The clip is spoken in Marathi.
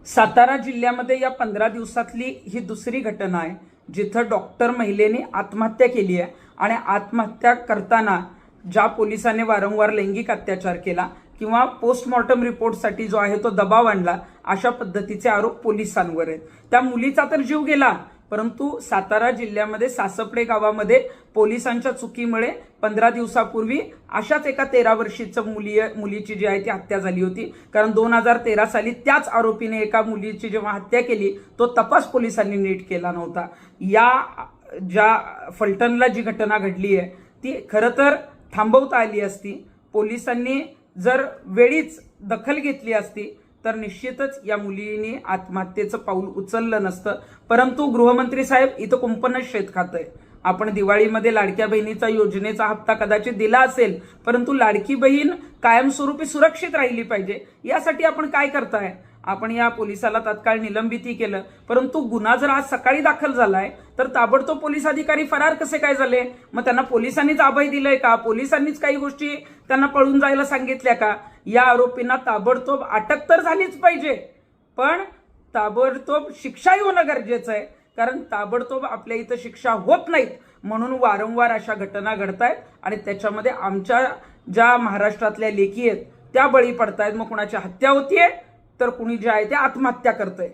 सातारा जिल्ह्यामध्ये या 15 दिवसातली ही दुसरी घटना आहे जिथं डॉक्टर महिलेने आत्महत्या केली आहे आणि आत्महत्या करताना ज्या पोलिसांनी वारंवार लैंगिक अत्याचार केला किंवा पोस्टमॉर्टम रिपोर्टसाठी जो आहे तो दबाव आणला, अशा पद्धतीचे आरोप पोलिसांवर आहेत। त्या मुलीचा तर जीव गेला, परंतु सातारा जिल्ह्यामध्ये सासपडे गावामध्ये पोलिसांच्या चुकीमुळे 15 दिवसापूर्वी अशाच एका 13 वर्षीच्या मुलीची जी आहे ती हत्या झाली होती। कारण 2013 साली त्याच आरोपीने एका मुलीची जेव्हा हत्या केली तो तपास पोलिसांनी नीट केला नव्हता। या ज्या फलटणला जी घटना घडली आहे ती खरं तर थांबवता आली असती, पोलिसांनी जर वेळीच दखल घेतली असती तर निश्चितच या मुलीने आत्महत्येचं पाऊल उचललं नसतं। परंतु गृहमंत्री साहेब, इथं कुंपणच शेत खातंय। आपण दिवाळीमध्ये लाडक्या बहिणीचा योजनेचा हप्ता कदाचित दिला असेल, परंतु लाडकी बहीण कायमस्वरूपी सुरक्षित राहिली पाहिजे यासाठी आपण काय करताय? आपण या पोलिसाला तात्काळ निलंबितही केलं, परंतु गुन्हा जर आज सकाळी दाखल झालाय तर ताबडतोब पोलीस अधिकारी फरार कसे काय झाले? मग त्यांना पोलिसांनीच अभय दिलंय का? पोलिसांनीच काही गोष्टी त्यांना पळून जायला सांगितल्या का? या आरोपींना ताबडतोब अटक तर झालीच पाहिजे, पण ताबडतोब शिक्षाही होणं गरजेचं आहे। कारण ताबडतोब आपल्या इथं शिक्षा होत नाहीत म्हणून वारंवार अशा घटना घडतायत आणि त्याच्यामध्ये आमच्या ज्या महाराष्ट्रातल्या लेकी आहेत त्या बळी पडतायत। मग कुणाची हत्या होतीये तर कुणी जे आहे ते आत्महत्या करतंय।